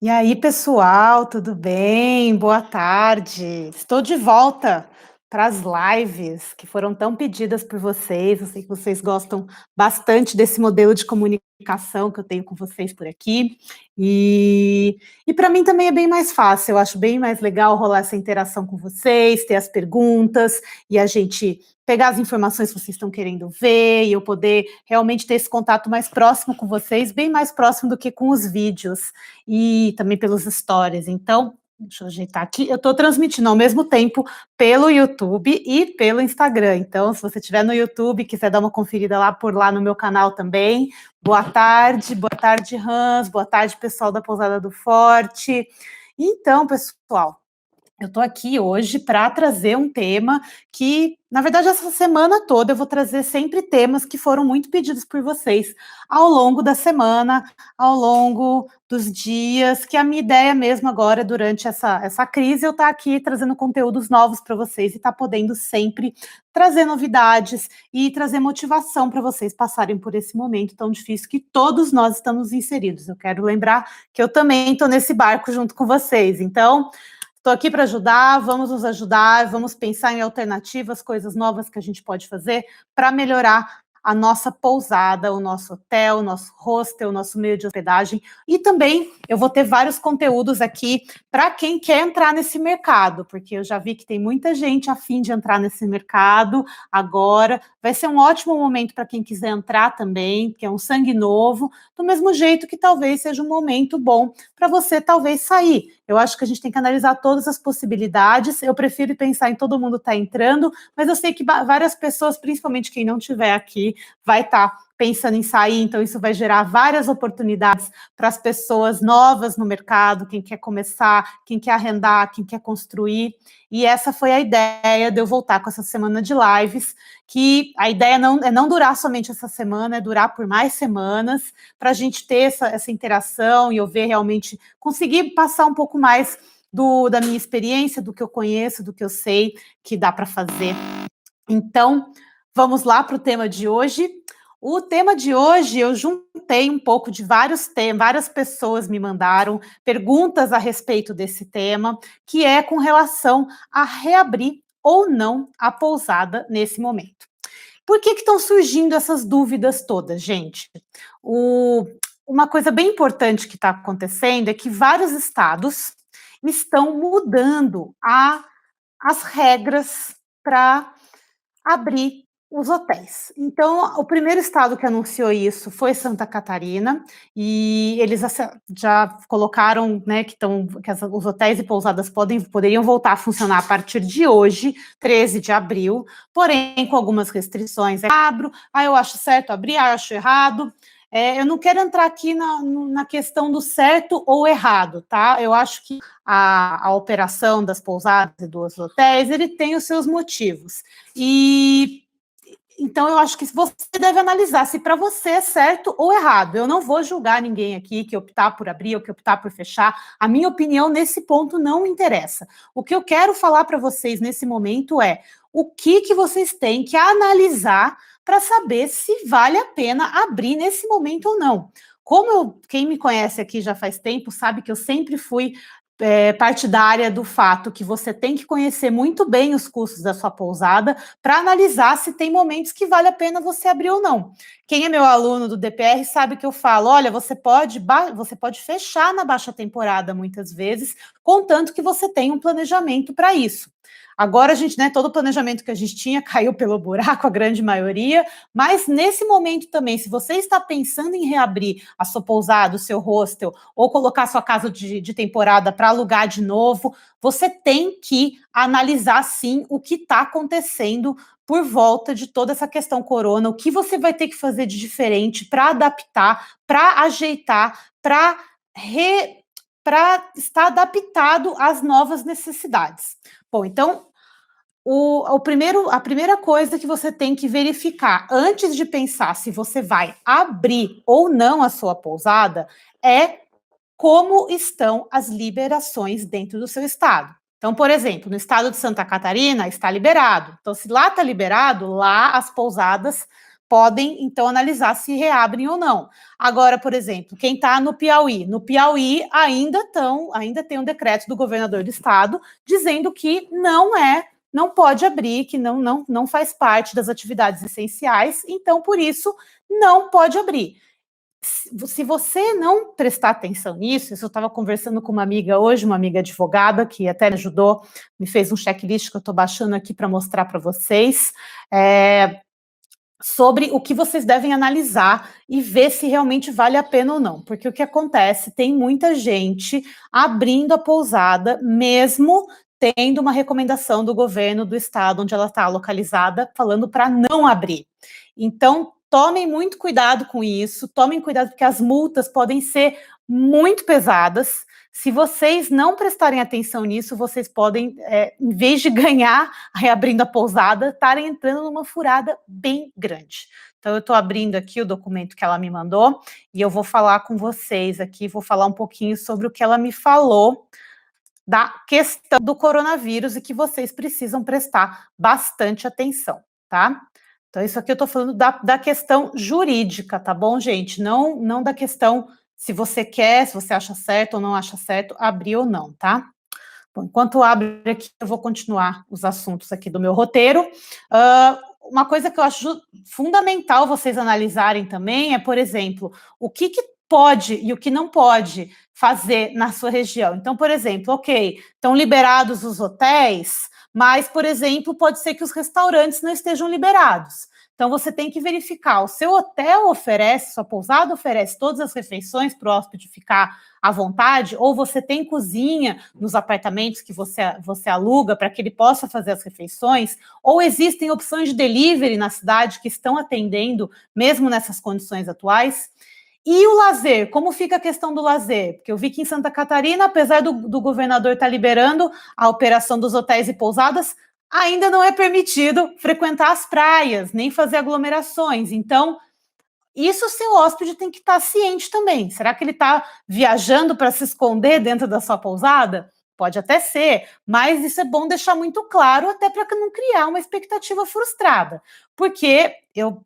E aí, pessoal, tudo bem? Boa tarde. Estou de volta para as lives que foram tão pedidas por vocês. Eu sei que vocês gostam bastante desse modelo de comunicação que eu tenho com vocês por aqui. E para mim também é bem mais fácil. Eu acho bem mais legal rolar essa interação com vocês, ter as perguntas e a gente pegar as informações que vocês estão querendo ver e eu poder realmente ter esse contato mais próximo com vocês, bem mais próximo do que com os vídeos e também pelos stories. Então, deixa eu ajeitar aqui. Eu estou transmitindo ao mesmo tempo pelo YouTube e pelo Instagram. Então, se você estiver no YouTube, quiser dar uma conferida lá por lá no meu canal também. Boa tarde, Hans, boa tarde, pessoal da Pousada do Forte. Então, pessoal, eu estou aqui hoje para trazer um tema que, na verdade, essa semana toda eu vou trazer sempre temas que foram muito pedidos por vocês ao longo da semana, ao longo dos dias, que a minha ideia mesmo agora, durante essa crise, eu estar aqui trazendo conteúdos novos para vocês e estar podendo sempre trazer novidades e trazer motivação para vocês passarem por esse momento tão difícil que todos nós estamos inseridos. Eu quero lembrar que eu também estou nesse barco junto com vocês. Então, estou aqui para ajudar, vamos nos ajudar, vamos pensar em alternativas, coisas novas que a gente pode fazer para melhorar a nossa pousada, o nosso hotel, o nosso hostel, o nosso meio de hospedagem. E também eu vou ter vários conteúdos aqui para quem quer entrar nesse mercado, porque eu já vi que tem muita gente a fim de entrar nesse mercado agora. Vai ser um ótimo momento para quem quiser entrar também, que é um sangue novo, do mesmo jeito que talvez seja um momento bom para você talvez sair. Eu acho que a gente tem que analisar todas as possibilidades. Eu prefiro pensar em todo mundo estar entrando, mas eu sei que várias pessoas, principalmente quem não estiver aqui, vai estar pensando em sair, então isso vai gerar várias oportunidades para as pessoas novas no mercado, quem quer começar, quem quer arrendar, quem quer construir. E essa foi a ideia de eu voltar com essa semana de lives, que a ideia é não durar somente essa semana, é durar por mais semanas, para a gente ter essa interação e eu ver realmente, conseguir passar um pouco mais da minha experiência, do que eu conheço, do que eu sei que dá para fazer. Então, vamos lá para o tema de hoje. O tema de hoje eu juntei um pouco de vários temas, várias pessoas me mandaram perguntas a respeito desse tema, que é com relação a reabrir ou não a pousada nesse momento. Por que estão surgindo essas dúvidas todas, gente? Uma coisa bem importante que está acontecendo é que vários estados estão mudando as regras para abrir os hotéis. Então, o primeiro estado que anunciou isso foi Santa Catarina, e eles já colocaram, né, os hotéis e pousadas poderiam voltar a funcionar a partir de hoje, 13 de abril, porém com algumas restrições. Eu acho certo abrir, acho errado. Eu não quero entrar aqui na questão do certo ou errado, tá? Eu acho que a operação das pousadas e dos hotéis, ele tem os seus motivos. E então eu acho que você deve analisar se para você é certo ou errado. Eu não vou julgar ninguém aqui que optar por abrir ou que optar por fechar. A minha opinião nesse ponto não interessa. O que eu quero falar para vocês nesse momento é o que vocês têm que analisar para saber se vale a pena abrir nesse momento ou não. Quem me conhece aqui já faz tempo sabe que eu sempre fui partidária do fato que você tem que conhecer muito bem os custos da sua pousada para analisar se tem momentos que vale a pena você abrir ou não. Quem é meu aluno do DPR sabe que eu falo, olha, você pode fechar na baixa temporada muitas vezes, contanto que você tenha um planejamento para isso. Agora a gente, né, todo o planejamento que a gente tinha caiu pelo buraco, a grande maioria, mas nesse momento também, se você está pensando em reabrir a sua pousada, o seu hostel, ou colocar a sua casa de temporada para alugar de novo, você tem que analisar, sim, o que está acontecendo por volta de toda essa questão corona, o que você vai ter que fazer de diferente para adaptar, para ajeitar, para estar adaptado às novas necessidades. Bom, então, a primeira coisa que você tem que verificar antes de pensar se você vai abrir ou não a sua pousada é como estão as liberações dentro do seu estado. Então, por exemplo, no estado de Santa Catarina está liberado. Então, se lá está liberado, lá as pousadas podem, então, analisar se reabrem ou não. Agora, por exemplo, quem está no Piauí ainda tem um decreto do governador do estado dizendo que não pode abrir, que não faz parte das atividades essenciais, então, por isso, não pode abrir. Se você não prestar atenção nisso, eu estava conversando com uma amiga hoje, uma amiga advogada, que até me ajudou, me fez um checklist que eu estou baixando aqui para mostrar para vocês, sobre o que vocês devem analisar e ver se realmente vale a pena ou não. Porque o que acontece, tem muita gente abrindo a pousada, mesmo tendo uma recomendação do governo do estado onde ela está localizada, falando para não abrir. Então, tomem muito cuidado com isso, tomem cuidado porque as multas podem ser muito pesadas. Se vocês não prestarem atenção nisso, vocês podem, em vez de ganhar reabrindo a pousada, estarem entrando numa furada bem grande. Então, eu estou abrindo aqui o documento que ela me mandou e eu vou falar com vocês aqui, vou falar um pouquinho sobre o que ela me falou da questão do coronavírus e que vocês precisam prestar bastante atenção, tá? Então, isso aqui eu estou falando da questão jurídica, tá bom, gente? Não da questão se você quer, se você acha certo ou não acha certo, abrir ou não, tá? Bom, enquanto abre aqui, eu vou continuar os assuntos aqui do meu roteiro. Uma coisa que eu acho fundamental vocês analisarem também é, por exemplo, o que pode e o que não pode fazer na sua região. Então, por exemplo, ok, estão liberados os hotéis, mas, por exemplo, pode ser que os restaurantes não estejam liberados. Então, você tem que verificar, o seu hotel oferece, sua pousada oferece todas as refeições para o hóspede ficar à vontade, ou você tem cozinha nos apartamentos que você aluga para que ele possa fazer as refeições, ou existem opções de delivery na cidade que estão atendendo, mesmo nessas condições atuais. E o lazer, como fica a questão do lazer? Porque eu vi que em Santa Catarina, apesar do governador estar liberando a operação dos hotéis e pousadas, ainda não é permitido frequentar as praias, nem fazer aglomerações. Então, isso o seu hóspede tem que estar ciente também. Será que ele está viajando para se esconder dentro da sua pousada? Pode até ser, mas isso é bom deixar muito claro, até para não criar uma expectativa frustrada. Porque eu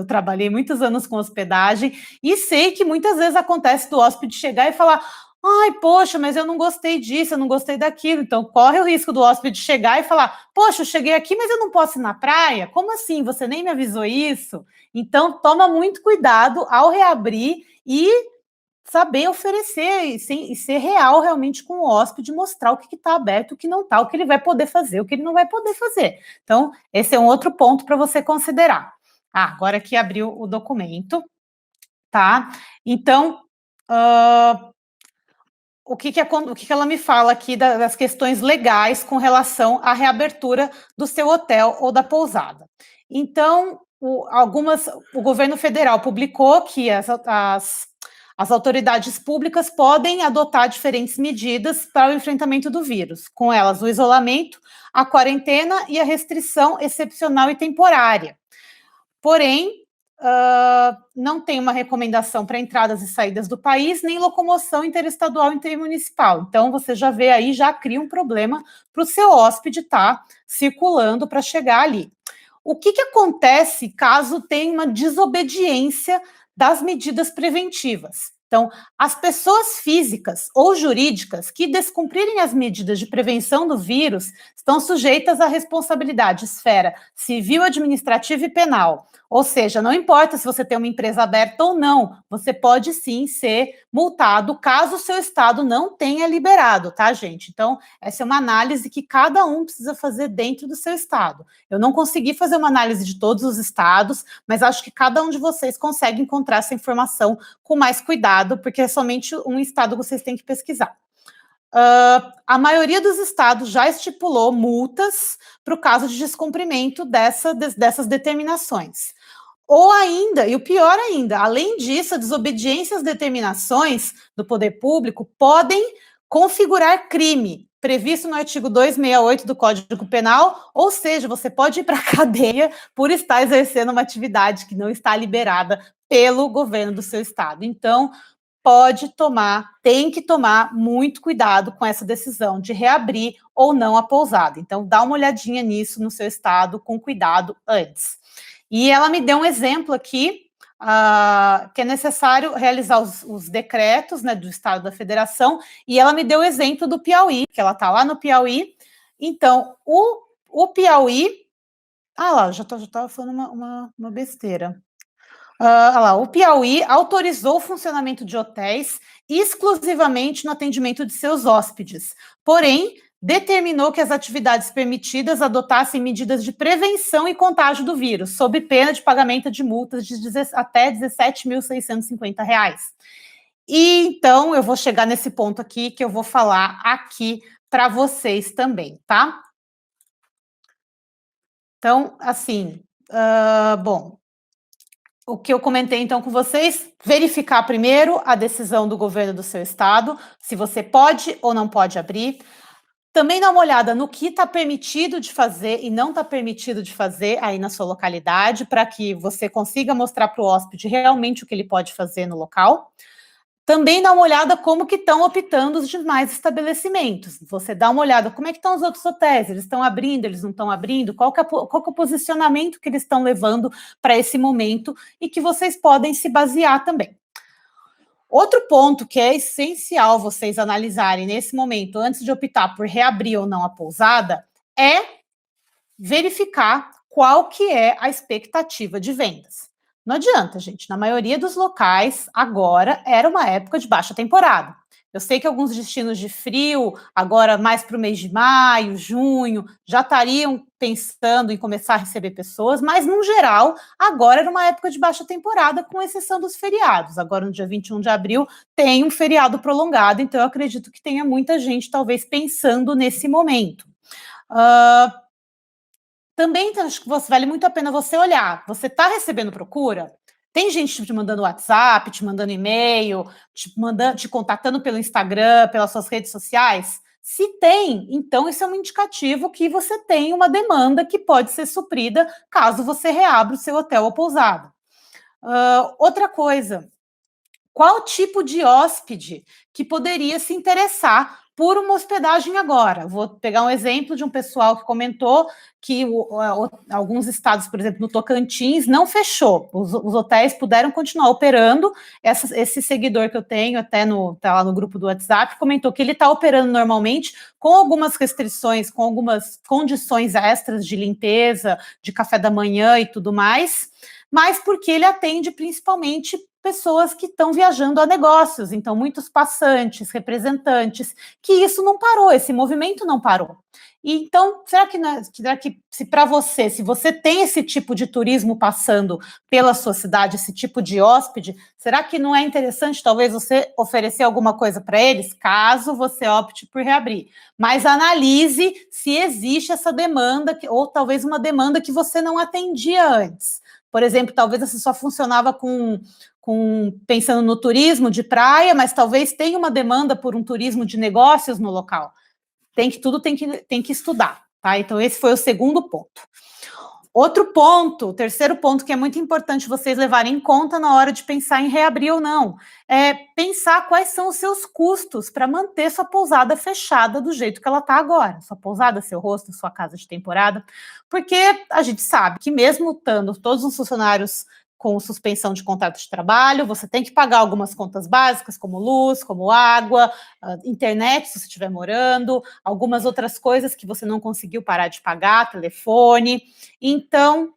trabalhei muitos anos com hospedagem e sei que muitas vezes acontece do hóspede chegar e falar: ai, poxa, mas eu não gostei disso, eu não gostei daquilo. Então, corre o risco do hóspede chegar e falar: poxa, eu cheguei aqui, mas eu não posso ir na praia? Como assim? Você nem me avisou isso? Então, toma muito cuidado ao reabrir e saber oferecer e ser real realmente com o hóspede, mostrar o que está aberto, o que não está, o que ele vai poder fazer, o que ele não vai poder fazer. Então, esse é um outro ponto para você considerar. Agora que abriu o documento, tá? Então, o que ela me fala aqui das questões legais com relação à reabertura do seu hotel ou da pousada. Então, o governo federal publicou que as autoridades públicas podem adotar diferentes medidas para o enfrentamento do vírus, com elas o isolamento, a quarentena e a restrição excepcional e temporária. Porém, não tem uma recomendação para entradas e saídas do país, nem locomoção interestadual e intermunicipal. Então, você já vê aí, já cria um problema para o seu hóspede estar circulando para chegar ali. O que acontece caso tenha uma desobediência das medidas preventivas? Então, as pessoas físicas ou jurídicas que descumprirem as medidas de prevenção do vírus estão sujeitas à responsabilidade esfera civil, administrativa e penal. Ou seja, não importa se você tem uma empresa aberta ou não, você pode sim ser multado caso o seu estado não tenha liberado, tá, gente? Então, essa é uma análise que cada um precisa fazer dentro do seu estado. Eu não consegui fazer uma análise de todos os estados, mas acho que cada um de vocês consegue encontrar essa informação com mais cuidado, porque é somente um estado que vocês têm que pesquisar. A maioria dos estados já estipulou multas para o caso de descumprimento dessas determinações. Ou ainda, e o pior ainda, além disso, a desobediência às determinações do poder público podem configurar crime, previsto no artigo 268 do Código Penal, ou seja, você pode ir para a cadeia por estar exercendo uma atividade que não está liberada pelo governo do seu estado. Então, tem que tomar muito cuidado com essa decisão de reabrir ou não a pousada. Então, dá uma olhadinha nisso no seu estado, com cuidado antes. E ela me deu um exemplo aqui, que é necessário realizar os decretos, né, do Estado da Federação, e ela me deu o exemplo do Piauí, que ela está lá no Piauí. Então, o Piauí... Ah lá, já estava falando uma besteira. Lá, o Piauí autorizou o funcionamento de hotéis exclusivamente no atendimento de seus hóspedes, porém, determinou que as atividades permitidas adotassem medidas de prevenção e contágio do vírus, sob pena de pagamento de multas de até R$ 17.650. E então, eu vou chegar nesse ponto aqui, que eu vou falar aqui para vocês também, tá? Então, assim, bom, o que eu comentei então com vocês, verificar primeiro a decisão do governo do seu estado, se você pode ou não pode abrir. Também dá uma olhada no que está permitido de fazer e não está permitido de fazer aí na sua localidade, para que você consiga mostrar para o hóspede realmente o que ele pode fazer no local. Também dá uma olhada como que estão optando os demais estabelecimentos. Você dá uma olhada como é que estão os outros hotéis, eles estão abrindo, eles não estão abrindo, qual que é o posicionamento que eles estão levando para esse momento e que vocês podem se basear também. Outro ponto que é essencial vocês analisarem nesse momento, antes de optar por reabrir ou não a pousada, é verificar qual que é a expectativa de vendas. Não adianta, gente, na maioria dos locais, agora era uma época de baixa temporada. Eu sei que alguns destinos de frio, agora mais para o mês de maio, junho, já estariam pensando em começar a receber pessoas, mas, no geral, agora era uma época de baixa temporada, com exceção dos feriados. Agora, no dia 21 de abril, tem um feriado prolongado, então eu acredito que tenha muita gente, talvez, pensando nesse momento. Também acho que vale muito a pena você olhar. Você está recebendo procura? Tem gente te mandando WhatsApp, te mandando e-mail, te contatando pelo Instagram, pelas suas redes sociais? Se tem, então isso é um indicativo que você tem uma demanda que pode ser suprida caso você reabra o seu hotel ou pousada. Outra coisa, qual tipo de hóspede que poderia se interessar por uma hospedagem agora? Vou pegar um exemplo de um pessoal que comentou que alguns estados, por exemplo, no Tocantins, não fechou. Os hotéis puderam continuar operando. Esse seguidor que eu tenho, até tá lá no grupo do WhatsApp, comentou que ele está operando normalmente, com algumas restrições, com algumas condições extras de limpeza, de café da manhã e tudo mais, mas porque ele atende principalmente pessoas que estão viajando a negócios, então muitos passantes, representantes, que isso não parou, esse movimento não parou. E então, será que se para você, se você tem esse tipo de turismo passando pela sua cidade, esse tipo de hóspede, será que não é interessante talvez você oferecer alguma coisa para eles, caso você opte por reabrir? Mas analise se existe essa demanda, ou talvez uma demanda que você não atendia antes. Por exemplo, talvez você só funcionava pensando no turismo de praia, mas talvez tenha uma demanda por um turismo de negócios no local. Tudo tem que estudar, tá? Então, esse foi o segundo ponto. Outro ponto, o terceiro ponto que é muito importante vocês levarem em conta na hora de pensar em reabrir ou não, é pensar quais são os seus custos para manter sua pousada fechada do jeito que ela está agora. Sua pousada, seu hostel, sua casa de temporada, porque a gente sabe que mesmo estando todos os funcionários com suspensão de contrato de trabalho, você tem que pagar algumas contas básicas, como luz, como água, internet, se você estiver morando, algumas outras coisas que você não conseguiu parar de pagar, telefone. Então,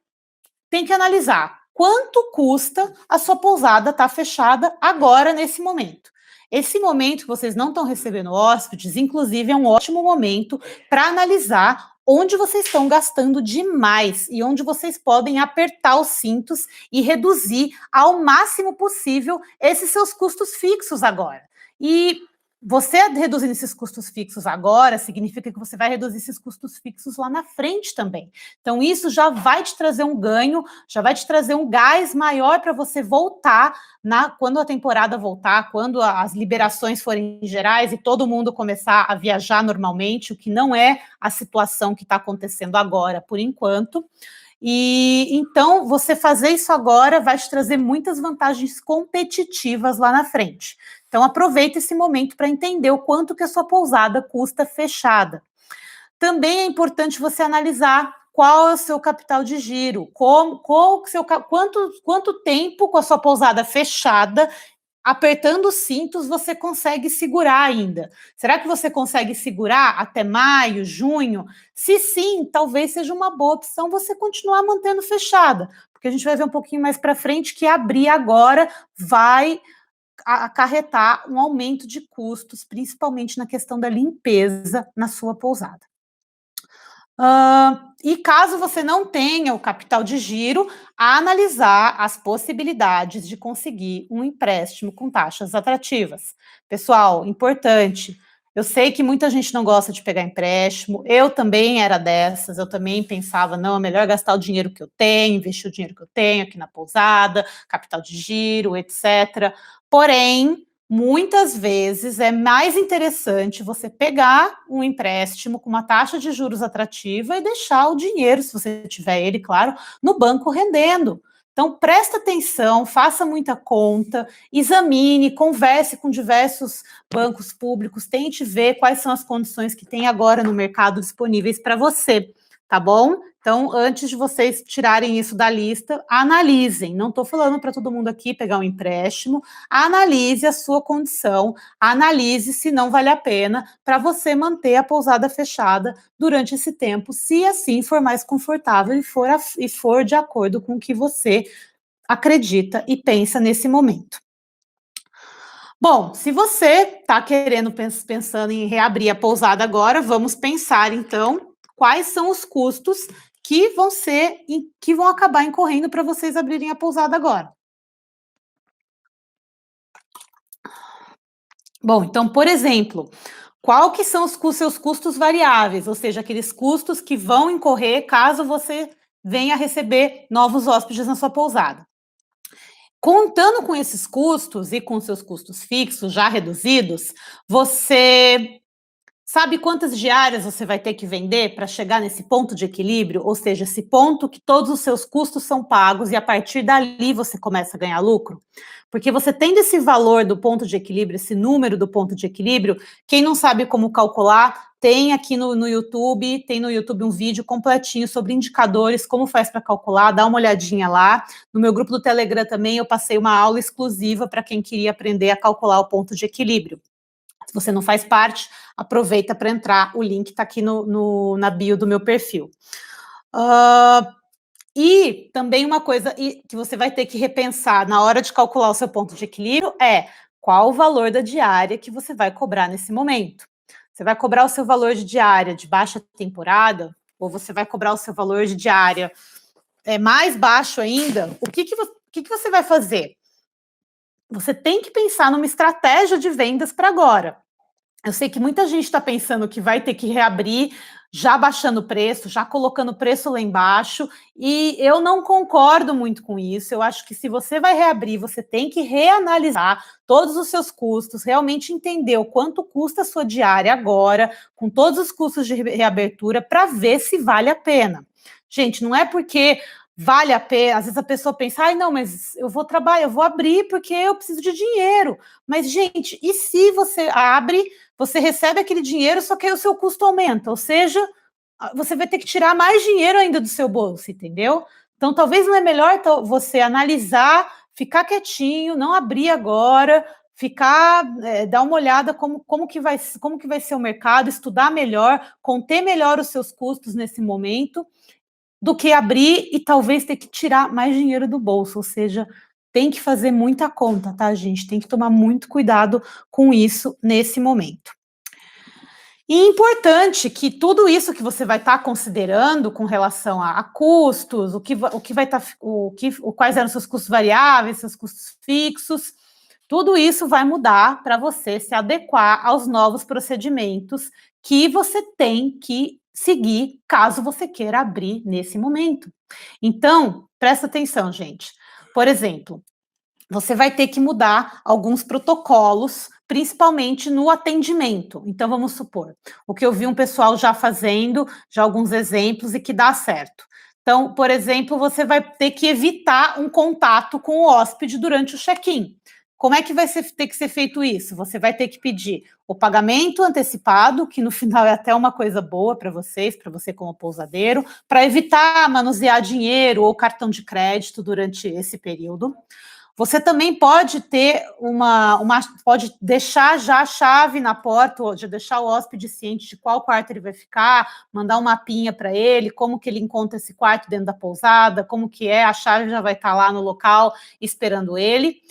tem que analisar quanto custa a sua pousada estar fechada agora, nesse momento. Esse momento que vocês não estão recebendo hóspedes, inclusive, é um ótimo momento para analisar onde vocês estão gastando demais e onde vocês podem apertar os cintos e reduzir ao máximo possível esses seus custos fixos agora. E você reduzindo esses custos fixos agora, significa que você vai reduzir esses custos fixos lá na frente também. Então, isso já vai te trazer um ganho, já vai te trazer um gás maior para você voltar quando a temporada voltar, quando as liberações forem gerais e todo mundo começar a viajar normalmente, o que não é a situação que está acontecendo agora, por enquanto. E então, você fazer isso agora vai te trazer muitas vantagens competitivas lá na frente. Então, aproveita esse momento para entender o quanto que a sua pousada custa fechada. Também é importante você analisar qual é o seu capital de giro, qual o seu, quanto tempo com a sua pousada fechada, apertando os cintos, você consegue segurar ainda. Será que você consegue segurar até maio, junho? Se sim, talvez seja uma boa opção você continuar mantendo fechada, porque a gente vai ver um pouquinho mais para frente que abrir agora vai acarretar um aumento de custos, principalmente na questão da limpeza na sua pousada. E caso você não tenha o capital de giro, analisar as possibilidades de conseguir um empréstimo com taxas atrativas. Pessoal, importante. Eu sei que muita gente não gosta de pegar empréstimo. Eu também era dessas. Eu também pensava, não, é melhor gastar o dinheiro que eu tenho, investir o dinheiro que eu tenho aqui na pousada, capital de giro, etc. Porém, muitas vezes é mais interessante você pegar um empréstimo com uma taxa de juros atrativa e deixar o dinheiro, se você tiver ele, claro, no banco rendendo. Então, presta atenção, faça muita conta, examine, converse com diversos bancos públicos, tente ver quais são as condições que tem agora no mercado disponíveis para você, tá bom? Então, antes de vocês tirarem isso da lista, analisem. Não estou falando para todo mundo aqui pegar um empréstimo, analise a sua condição, analise se não vale a pena para você manter a pousada fechada durante esse tempo, se assim for mais confortável e for de acordo com o que você acredita e pensa nesse momento. Bom, se você está pensando em reabrir a pousada agora, vamos pensar então quais são os custos que vão acabar incorrendo para vocês abrirem a pousada agora. Bom, então, por exemplo, qual que são os seus custos variáveis, ou seja, aqueles custos que vão incorrer caso você venha receber novos hóspedes na sua pousada. Contando com esses custos e com seus custos fixos já reduzidos, você sabe quantas diárias você vai ter que vender para chegar nesse ponto de equilíbrio? Ou seja, esse ponto que todos os seus custos são pagos e a partir dali você começa a ganhar lucro? Porque você tendo esse valor do ponto de equilíbrio, esse número do ponto de equilíbrio, quem não sabe como calcular, tem aqui no YouTube, tem no YouTube um vídeo completinho sobre indicadores, como faz para calcular, dá uma olhadinha lá. No meu grupo do Telegram também eu passei uma aula exclusiva para quem queria aprender a calcular o ponto de equilíbrio. Se você não faz parte, aproveita para entrar, o link está aqui na bio do meu perfil. E também uma coisa que você vai ter que repensar na hora de calcular o seu ponto de equilíbrio é qual o valor da diária que você vai cobrar nesse momento. Você vai cobrar o seu valor de diária de baixa temporada ou você vai cobrar o seu valor de diária mais baixo ainda? O que você vai fazer? Você tem que pensar numa estratégia de vendas para agora. Eu sei que muita gente está pensando que vai ter que reabrir, já baixando o preço, já colocando o preço lá embaixo, e eu não concordo muito com isso. Eu acho que se você vai reabrir, você tem que reanalisar todos os seus custos, realmente entender o quanto custa a sua diária agora, com todos os custos de reabertura, para ver se vale a pena. Gente, não é porque vale a pena, às vezes a pessoa pensa, ai não, mas eu vou trabalhar, eu vou abrir porque eu preciso de dinheiro. Mas, gente, e se você abre, você recebe aquele dinheiro, só que aí o seu custo aumenta, ou seja, você vai ter que tirar mais dinheiro ainda do seu bolso, entendeu? Então, talvez não é melhor você analisar, ficar quietinho, não abrir agora, dar uma olhada como que vai ser o mercado, estudar melhor, conter melhor os seus custos nesse momento, do que abrir e talvez ter que tirar mais dinheiro do bolso, ou seja, tem que fazer muita conta, tá, gente? Tem que tomar muito cuidado com isso nesse momento. E importante que tudo isso que você vai estar considerando com relação a custos, quais eram seus custos variáveis, seus custos fixos, tudo isso vai mudar para você se adequar aos novos procedimentos que você tem que seguir caso você queira abrir nesse momento. Então, presta atenção, gente. Por exemplo, você vai ter que mudar alguns protocolos, principalmente no atendimento. Então, vamos supor, o que eu vi um pessoal já fazendo, já alguns exemplos e que dá certo. Então, por exemplo, você vai ter que evitar um contato com o hóspede durante o check-in. Como é que vai ter que ser feito isso? Você vai ter que pedir o pagamento antecipado, que no final é até uma coisa boa para vocês, para você como pousadeiro, para evitar manusear dinheiro ou cartão de crédito durante esse período. Você também pode ter pode deixar já a chave na porta, ou já deixar o hóspede ciente de qual quarto ele vai ficar, mandar um mapinha para ele, como que ele encontra esse quarto dentro da pousada, como que é, a chave já vai estar lá no local esperando ele.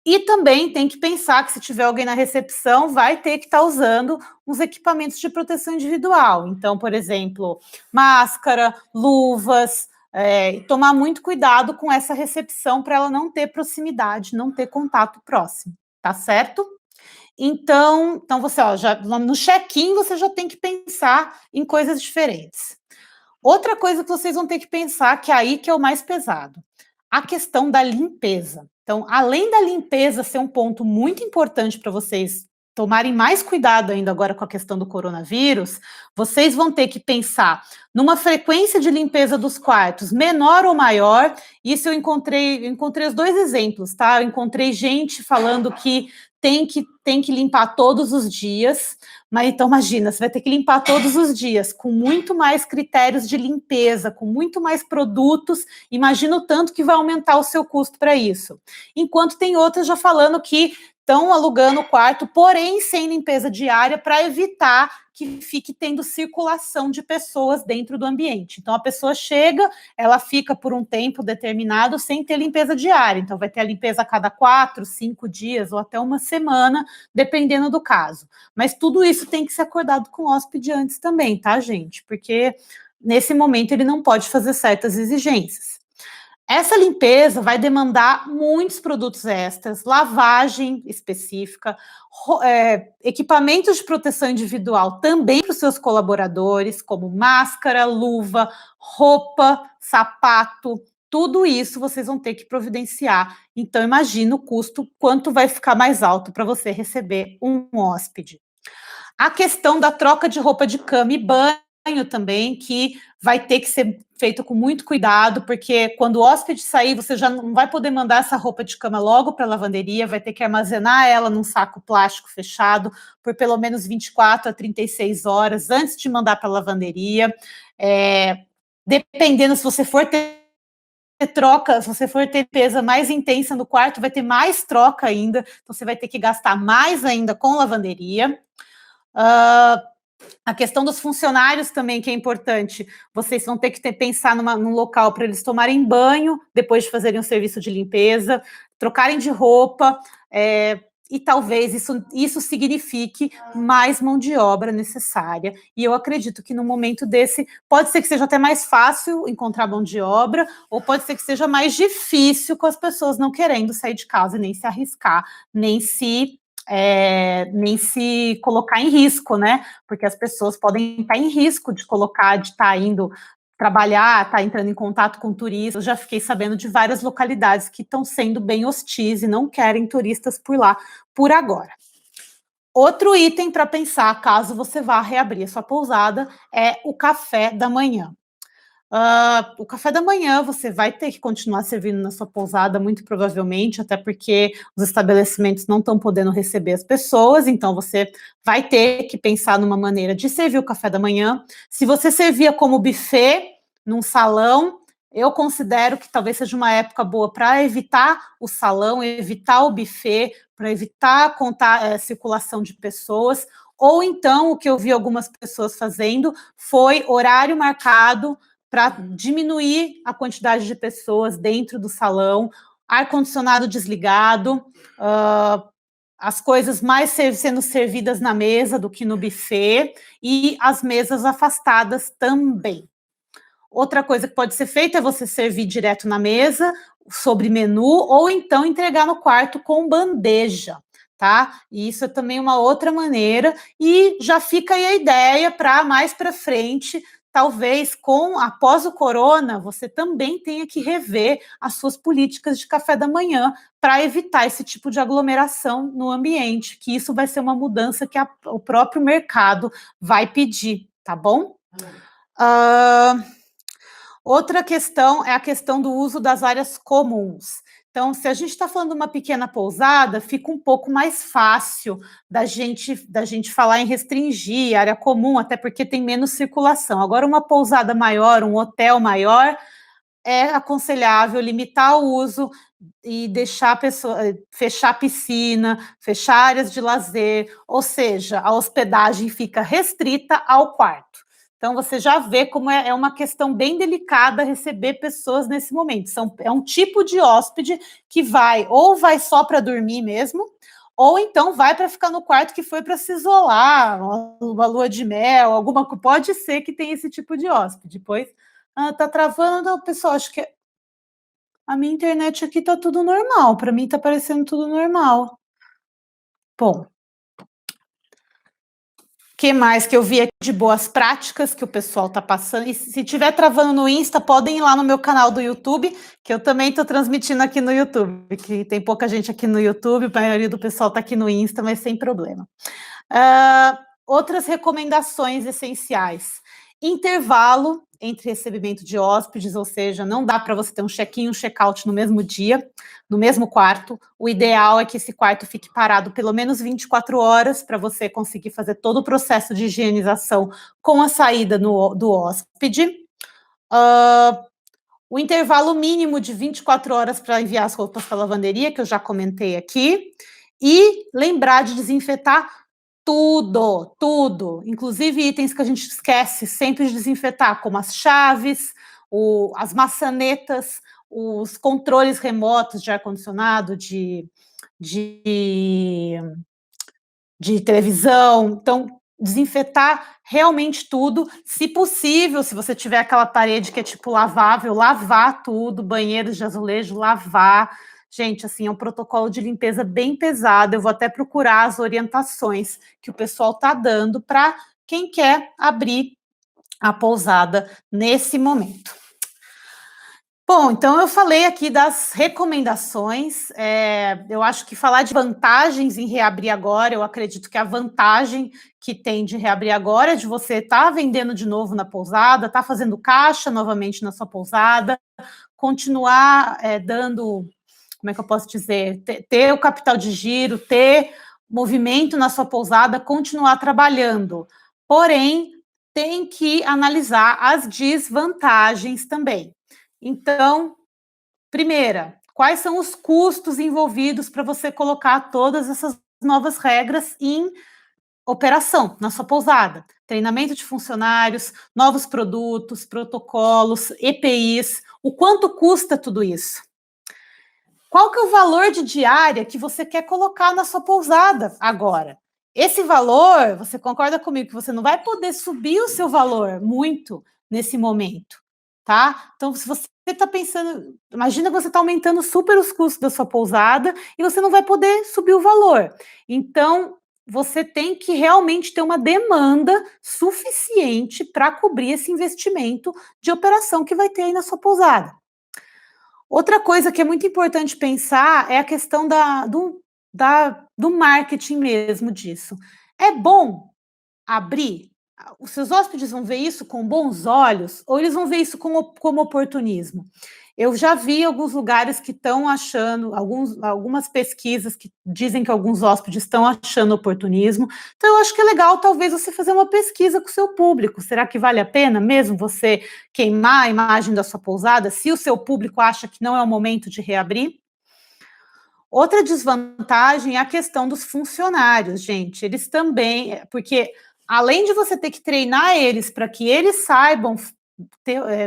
E também tem que pensar que se tiver alguém na recepção, vai ter que estar usando uns equipamentos de proteção individual. Então, por exemplo, máscara, luvas, e tomar muito cuidado com essa recepção para ela não ter proximidade, não ter contato próximo, tá certo? Então você, ó, já no check-in você já tem que pensar em coisas diferentes. Outra coisa que vocês vão ter que pensar, que é aí que é o mais pesado, a questão da limpeza. Então, além da limpeza ser um ponto muito importante para vocês tomarem mais cuidado ainda agora com a questão do coronavírus, vocês vão ter que pensar numa frequência de limpeza dos quartos menor ou maior. Isso eu encontrei os dois exemplos, tá? Eu encontrei gente falando que tem que limpar todos os dias, mas então imagina, você vai ter que limpar todos os dias, com muito mais critérios de limpeza, com muito mais produtos, imagina o tanto que vai aumentar o seu custo para isso. Enquanto tem outras já falando que estão alugando o quarto, porém sem limpeza diária, para evitar que fique tendo circulação de pessoas dentro do ambiente. Então a pessoa chega, ela fica por um tempo determinado sem ter limpeza diária. Então vai ter a limpeza a cada 4, 5 dias ou até uma semana, dependendo do caso. Mas tudo isso tem que ser acordado com o hóspede antes também, tá, gente? Porque nesse momento ele não pode fazer certas exigências. Essa limpeza vai demandar muitos produtos extras, lavagem específica, equipamentos de proteção individual também para os seus colaboradores, como máscara, luva, roupa, sapato, tudo isso vocês vão ter que providenciar. Então, imagina o custo, quanto vai ficar mais alto para você receber um hóspede. A questão da troca de roupa de cama e banho também, que vai ter que ser feito com muito cuidado, porque quando o hóspede sair, você já não vai poder mandar essa roupa de cama logo para a lavanderia, vai ter que armazenar ela num saco plástico fechado por pelo menos 24 a 36 horas antes de mandar para a lavanderia. Dependendo, se você for ter troca, se você for ter limpeza mais intensa no quarto, vai ter mais troca ainda, então você vai ter que gastar mais ainda com lavanderia. A questão dos funcionários também, que é importante, vocês vão ter que pensar num local para eles tomarem banho, depois de fazerem o serviço de limpeza, trocarem de roupa, e talvez isso signifique mais mão de obra necessária, e eu acredito que no momento desse, pode ser que seja até mais fácil encontrar mão de obra, ou pode ser que seja mais difícil com as pessoas não querendo sair de casa, nem se arriscar, nem se colocar em risco, né? Porque as pessoas podem estar em risco de estar indo trabalhar, estar entrando em contato com turistas. Eu já fiquei sabendo de várias localidades que estão sendo bem hostis e não querem turistas por lá por agora. Outro item para pensar, caso você vá reabrir a sua pousada, é o café da manhã. O café da manhã você vai ter que continuar servindo na sua pousada, muito provavelmente, até porque os estabelecimentos não estão podendo receber as pessoas, então você vai ter que pensar numa maneira de servir o café da manhã. Se você servia como buffet num salão, eu considero que talvez seja uma época boa para evitar o salão, evitar o buffet, para evitar circulação de pessoas. Ou então, o que eu vi algumas pessoas fazendo foi horário marcado para diminuir a quantidade de pessoas dentro do salão, ar-condicionado desligado, as coisas mais sendo servidas na mesa do que no buffet, e as mesas afastadas também. Outra coisa que pode ser feita é você servir direto na mesa, sobre menu, ou então entregar no quarto com bandeja, tá? E isso é também uma outra maneira, e já fica aí a ideia para mais para frente, talvez após o corona, você também tenha que rever as suas políticas de café da manhã para evitar esse tipo de aglomeração no ambiente, que isso vai ser uma mudança que o próprio mercado vai pedir, tá bom? Outra questão é a questão do uso das áreas comuns. Então, se a gente está falando de uma pequena pousada, fica um pouco mais fácil da gente falar em restringir área comum, até porque tem menos circulação. Agora, uma pousada maior, um hotel maior, é aconselhável limitar o uso e deixar a pessoa fechar a piscina, fechar áreas de lazer, ou seja, a hospedagem fica restrita ao quarto. Então você já vê como é uma questão bem delicada receber pessoas nesse momento. É um tipo de hóspede que vai ou vai só para dormir mesmo, ou então vai para ficar no quarto que foi para se isolar, uma lua de mel, alguma pode ser que tenha esse tipo de hóspede. Depois, tá travando, pessoal, acho que a minha internet aqui tá tudo normal, para mim tá parecendo tudo normal. Bom, que mais que eu vi aqui de boas práticas que o pessoal tá passando, e se tiver travando no Insta, podem ir lá no meu canal do YouTube, que eu também tô transmitindo aqui no YouTube, que tem pouca gente aqui no YouTube, a maioria do pessoal tá aqui no Insta, mas sem problema. Outras recomendações essenciais: intervalo entre recebimento de hóspedes, ou seja, não dá para você ter um check-in e um check-out no mesmo dia, no mesmo quarto. O ideal é que esse quarto fique parado pelo menos 24 horas para você conseguir fazer todo o processo de higienização com a saída do hóspede. O intervalo mínimo de 24 horas para enviar as roupas para a lavanderia, que eu já comentei aqui, e lembrar de desinfetar tudo, tudo, inclusive itens que a gente esquece sempre de desinfetar, como as chaves, as maçanetas, os controles remotos de ar-condicionado, de, de televisão. Então, desinfetar realmente tudo. Se possível, se você tiver aquela parede que é tipo lavável, lavar tudo, banheiros de azulejo, lavar. Gente, assim, é um protocolo de limpeza bem pesado. Eu vou até procurar as orientações que o pessoal está dando para quem quer abrir a pousada nesse momento. Bom, então eu falei aqui das recomendações. Eu acho que falar de vantagens em reabrir agora, eu acredito que a vantagem que tem de reabrir agora é de você estar vendendo de novo na pousada, estar fazendo caixa novamente na sua pousada, continuar dando, como é que eu posso dizer, ter o capital de giro, ter movimento na sua pousada, continuar trabalhando. Porém, tem que analisar as desvantagens também. Então, primeira, quais são os custos envolvidos para você colocar todas essas novas regras em operação na sua pousada? Treinamento de funcionários, novos produtos, protocolos, EPIs. O quanto custa tudo isso? Qual que é o valor de diária que você quer colocar na sua pousada agora? Esse valor, você concorda comigo que você não vai poder subir o seu valor muito nesse momento, tá? Então, se você está pensando, imagina que você está aumentando super os custos da sua pousada e você não vai poder subir o valor. Então, você tem que realmente ter uma demanda suficiente para cobrir esse investimento de operação que vai ter aí na sua pousada. Outra coisa que é muito importante pensar é a questão do marketing mesmo disso. É bom abrir? Os seus hóspedes vão ver isso com bons olhos ou eles vão ver isso como oportunismo? Eu já vi alguns lugares que estão achando, algumas pesquisas que dizem que alguns hóspedes estão achando oportunismo. Então, eu acho que é legal, talvez, você fazer uma pesquisa com o seu público. Será que vale a pena mesmo você queimar a imagem da sua pousada, se o seu público acha que não é o momento de reabrir? Outra desvantagem é a questão dos funcionários, gente. Eles também, porque além de você ter que treinar eles para que eles saibam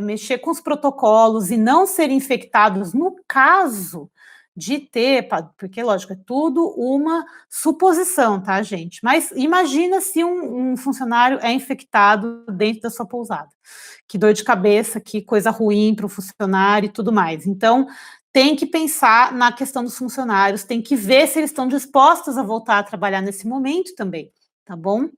mexer com os protocolos e não serem infectados no caso de ter, porque lógico, é tudo uma suposição, tá, gente? Mas imagina se um funcionário é infectado dentro da sua pousada. Que dor de cabeça, que coisa ruim para o funcionário e tudo mais. Então, tem que pensar na questão dos funcionários, tem que ver se eles estão dispostos a voltar a trabalhar nesse momento também, tá bom?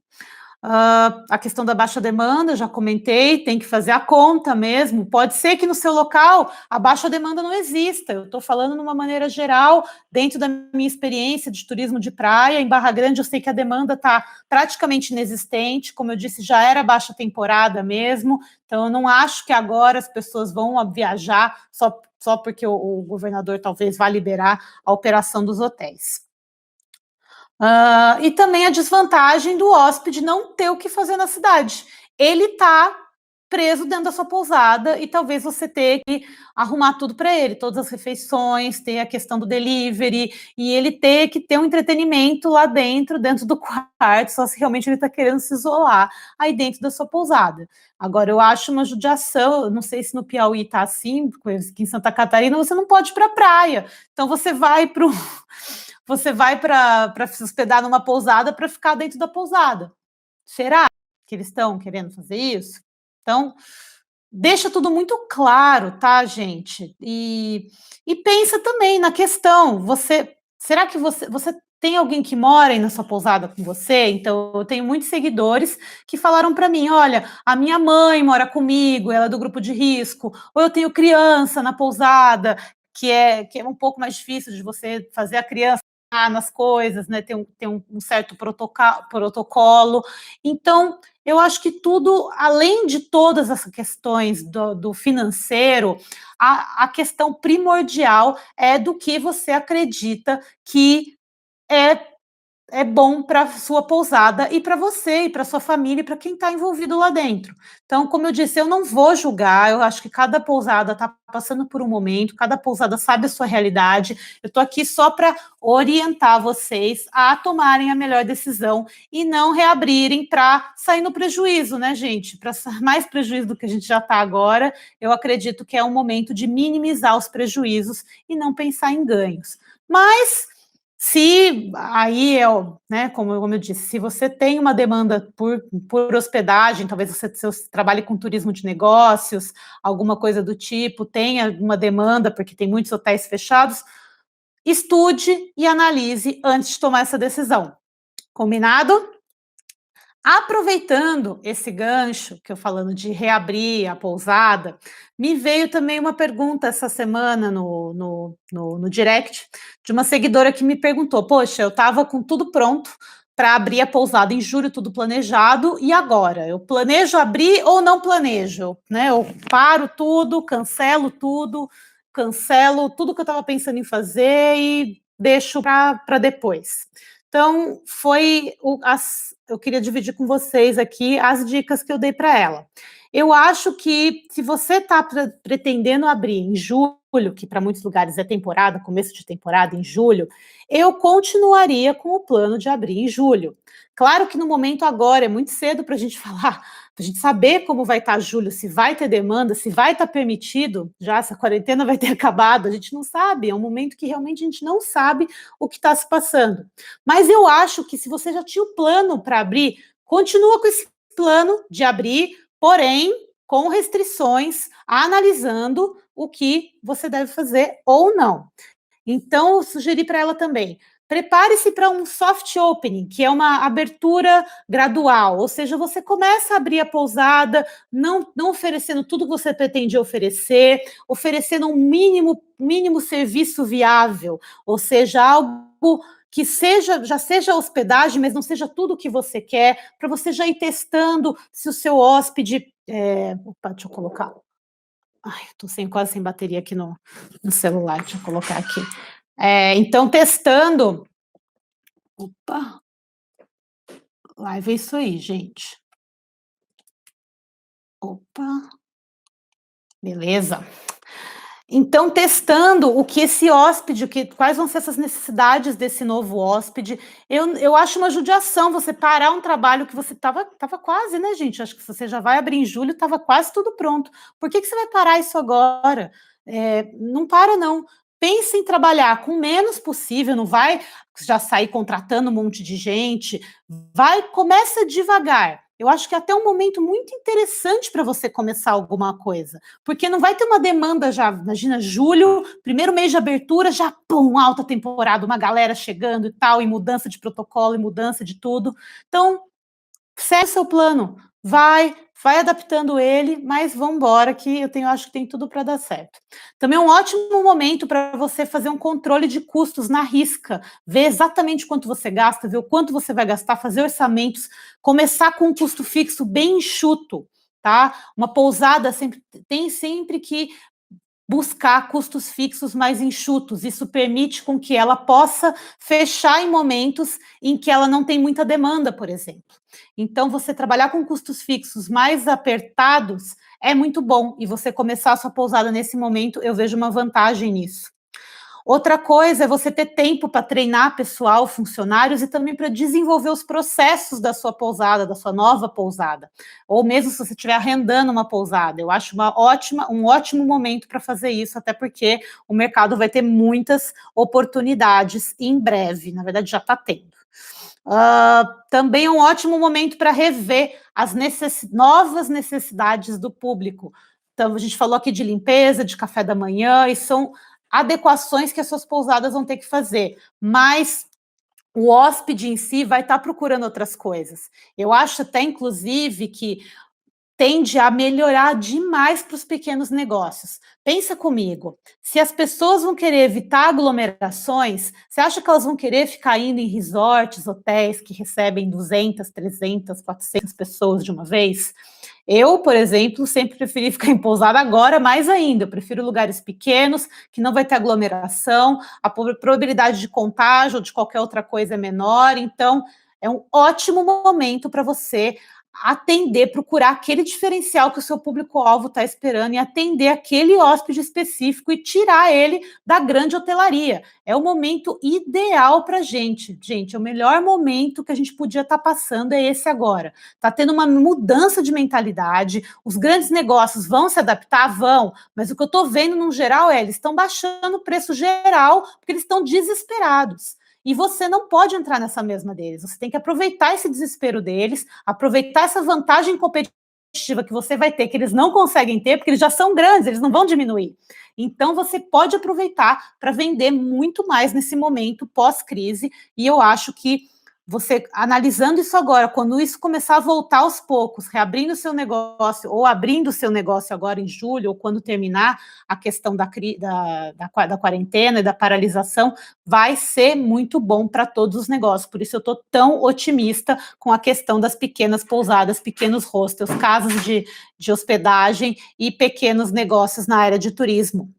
A questão da baixa demanda, já comentei, tem que fazer a conta mesmo. Pode ser que no seu local a baixa demanda não exista. Eu estou falando de uma maneira geral, dentro da minha experiência de turismo de praia. Em Barra Grande, eu sei que a demanda está praticamente inexistente. Como eu disse, já era baixa temporada mesmo. Então, eu não acho que agora as pessoas vão viajar só porque o governador talvez vá liberar a operação dos hotéis. E também a desvantagem do hóspede não ter o que fazer na cidade. Ele está preso dentro da sua pousada e talvez você ter que arrumar tudo para ele, todas as refeições, ter a questão do delivery e ele ter que ter um entretenimento lá dentro do quarto, só se realmente ele está querendo se isolar aí dentro da sua pousada. Agora, eu acho uma judiação, eu não sei se no Piauí está assim, porque aqui em Santa Catarina você não pode ir para a praia, então você vai para se hospedar numa pousada para ficar dentro da pousada. Será que eles estão querendo fazer isso? Então, deixa tudo muito claro, tá, gente? E pensa também na questão, será que você tem alguém que mora aí na sua pousada com você? Então, eu tenho muitos seguidores que falaram para mim: olha, a minha mãe mora comigo, ela é do grupo de risco, ou eu tenho criança na pousada, que é um pouco mais difícil de você fazer a criança nas coisas, né? Tem um certo protocolo. Então, eu acho que tudo, além de todas essas questões do financeiro, a questão primordial é do que você acredita que é é bom para sua pousada e para você, e para sua família, e para quem está envolvido lá dentro. Então, como eu disse, eu não vou julgar, eu acho que cada pousada está passando por um momento, cada pousada sabe a sua realidade. Eu estou aqui só para orientar vocês a tomarem a melhor decisão e não reabrirem para sair no prejuízo, né, gente? Para mais prejuízo do que a gente já está agora, eu acredito que é um momento de minimizar os prejuízos e não pensar em ganhos. Mas se aí é, né, como eu disse, se você tem uma demanda por hospedagem, talvez você trabalhe com turismo de negócios, alguma coisa do tipo, tenha uma demanda, porque tem muitos hotéis fechados, estude e analise antes de tomar essa decisão. Combinado? Aproveitando esse gancho que eu falando de reabrir a pousada, me veio também uma pergunta essa semana no direct de uma seguidora que me perguntou: poxa, eu estava com tudo pronto para abrir a pousada em julho, tudo planejado, e agora? Eu planejo abrir ou não planejo? Né? Eu paro tudo, cancelo tudo que eu estava pensando em fazer e deixo para depois. Então, eu queria dividir com vocês aqui as dicas que eu dei para ela. Eu acho que se você está pretendendo abrir em julho, que para muitos lugares é temporada, começo de temporada em julho, eu continuaria com o plano de abrir em julho. Claro que no momento agora é muito cedo para a gente falar, para a gente saber como vai estar julho, se vai ter demanda, se vai estar permitido, já essa quarentena vai ter acabado, a gente não sabe, é um momento que realmente a gente não sabe o que está se passando. Mas eu acho que se você já tinha o plano para abrir, continua com esse plano de abrir, porém com restrições, analisando o que você deve fazer ou não. Então, eu sugeri para ela também: prepare-se para um soft opening, que é uma abertura gradual, ou seja, você começa a abrir a pousada, não oferecendo tudo que você pretende oferecer, oferecendo um mínimo serviço viável, ou seja, algo que já seja hospedagem, mas não seja tudo o que você quer, para você já ir testando se o seu hóspede. Opa, deixa eu colocar. Ai, estou quase sem bateria aqui no celular, deixa eu colocar aqui. Então, testando. Opa, live é isso aí, gente. Opa, beleza. Então, testando o que esse hóspede, quais vão ser essas necessidades desse novo hóspede. Eu acho uma judiação você parar um trabalho que você estava quase, né, gente? Acho que se você já vai abrir em julho, estava quase tudo pronto. Por que você vai parar isso agora? Não para, não. Pense em trabalhar com o menos possível, não vai já sair contratando um monte de gente. Começa devagar. Eu acho que é até um momento muito interessante para você começar alguma coisa. Porque não vai ter uma demanda já, imagina, julho, primeiro mês de abertura, já, pum, alta temporada, uma galera chegando e tal, e mudança de protocolo, e mudança de tudo. Então, segue o seu plano, vai adaptando ele, mas vamos embora que acho que tem tudo para dar certo. Também é um ótimo momento para você fazer um controle de custos na risca, ver exatamente quanto você gasta, ver o quanto você vai gastar, fazer orçamentos, começar com um custo fixo bem enxuto, tá? Uma pousada tem sempre que buscar custos fixos mais enxutos. Isso permite com que ela possa fechar em momentos em que ela não tem muita demanda, por exemplo. Então, você trabalhar com custos fixos mais apertados é muito bom, e você começar a sua pousada nesse momento, eu vejo uma vantagem nisso. Outra coisa é você ter tempo para treinar pessoal, funcionários e também para desenvolver os processos da sua pousada, da sua nova pousada. Ou mesmo se você estiver arrendando uma pousada. Eu acho um ótimo momento para fazer isso, até porque o mercado vai ter muitas oportunidades em breve. Na verdade, já está tendo. Também é um ótimo momento para rever as novas necessidades do público. Então, a gente falou aqui de limpeza, de café da manhã, e são adequações que as suas pousadas vão ter que fazer, mas o hóspede em si vai estar procurando outras coisas. Eu acho até, inclusive, que tende a melhorar demais para os pequenos negócios. Pensa comigo, se as pessoas vão querer evitar aglomerações, você acha que elas vão querer ficar indo em resorts, hotéis que recebem 200, 300, 400 pessoas de uma vez? Eu, por exemplo, sempre preferi ficar em pousada, agora mais ainda. Eu prefiro lugares pequenos, que não vai ter aglomeração, a probabilidade de contágio ou de qualquer outra coisa é menor. Então, é um ótimo momento para você atender, procurar aquele diferencial que o seu público-alvo está esperando e atender aquele hóspede específico e tirar ele da grande hotelaria. É o momento ideal para a gente. Gente, é o melhor momento que a gente podia estar passando é esse agora. Está tendo uma mudança de mentalidade, os grandes negócios vão se adaptar? Vão, mas o que eu estou vendo no geral é eles estão baixando o preço geral porque eles estão desesperados. E você não pode entrar nessa mesma deles. Você tem que aproveitar esse desespero deles, aproveitar essa vantagem competitiva que você vai ter, que eles não conseguem ter, porque eles já são grandes, eles não vão diminuir. Então, você pode aproveitar para vender muito mais nesse momento pós-crise, e eu acho que você, analisando isso agora, quando isso começar a voltar aos poucos, reabrindo o seu negócio, ou abrindo o seu negócio agora em julho, ou quando terminar a questão da quarentena e da paralisação, vai ser muito bom para todos os negócios. Por isso eu estou tão otimista com a questão das pequenas pousadas, pequenos hostels, casas de hospedagem e pequenos negócios na área de turismo.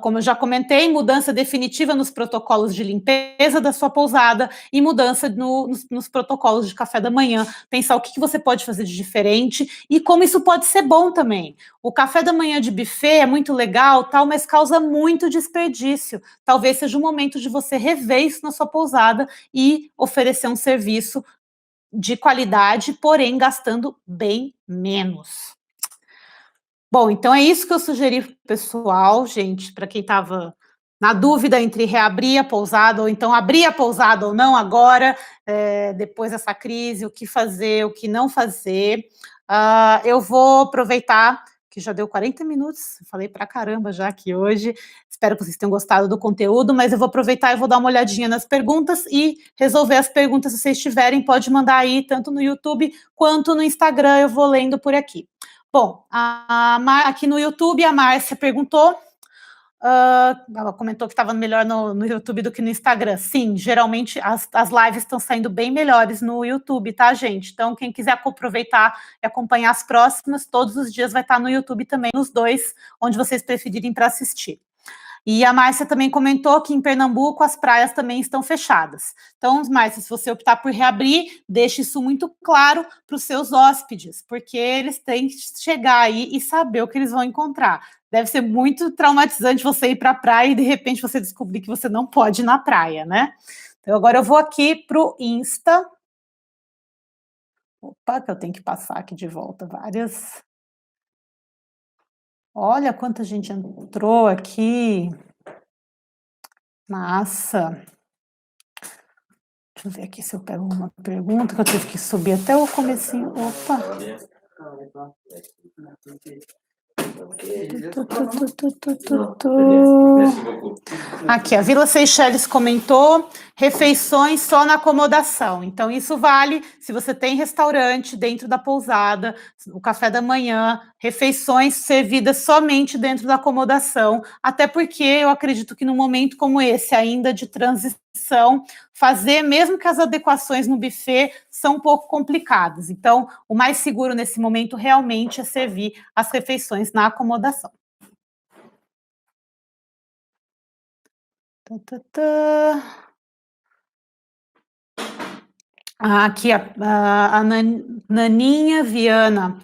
Como eu já comentei, mudança definitiva nos protocolos de limpeza da sua pousada e mudança nos protocolos de café da manhã. Pensar o que você pode fazer de diferente e como isso pode ser bom também. O café da manhã de buffet é muito legal, tal, mas causa muito desperdício. Talvez seja o momento de você rever isso na sua pousada e oferecer um serviço de qualidade, porém gastando bem menos. Bom, então é isso que eu sugeri para o pessoal, gente, para quem estava na dúvida entre reabrir a pousada ou então abrir a pousada ou não agora, depois dessa crise, o que fazer, o que não fazer. Eu vou aproveitar que já deu 40 minutos, falei pra caramba já aqui hoje, espero que vocês tenham gostado do conteúdo, mas eu vou aproveitar e vou dar uma olhadinha nas perguntas e resolver as perguntas, se vocês tiverem, pode mandar aí, tanto no YouTube quanto no Instagram, eu vou lendo por aqui. Bom, aqui no YouTube a Márcia perguntou, ela comentou que estava melhor no YouTube do que no Instagram. Sim, geralmente as lives estão saindo bem melhores no YouTube, tá, gente? Então, quem quiser aproveitar e acompanhar as próximas, todos os dias vai estar no YouTube também, nos dois, onde vocês preferirem para assistir. E a Márcia também comentou que em Pernambuco as praias também estão fechadas. Então, Márcia, se você optar por reabrir, deixe isso muito claro para os seus hóspedes, porque eles têm que chegar aí e saber o que eles vão encontrar. Deve ser muito traumatizante você ir para a praia e de repente você descobrir que você não pode ir na praia, né? Então, agora eu vou aqui para o Insta. Opa, que eu tenho que passar aqui de volta várias. Olha quanta gente entrou aqui. Massa. Deixa eu ver aqui se eu pego uma pergunta, que eu tive que subir até o comecinho. Opa! Aqui, a Vila Seychelles comentou refeições só na acomodação. Então, isso vale se você tem restaurante dentro da pousada, o café da manhã, refeições servidas somente dentro da acomodação, até porque eu acredito que num momento como esse, ainda de transição, fazer, mesmo que as adequações no buffet são um pouco complicadas. Então, o mais seguro nesse momento realmente é servir as refeições na acomodação. Tá, tá, tá. Aqui a Naninha Viana.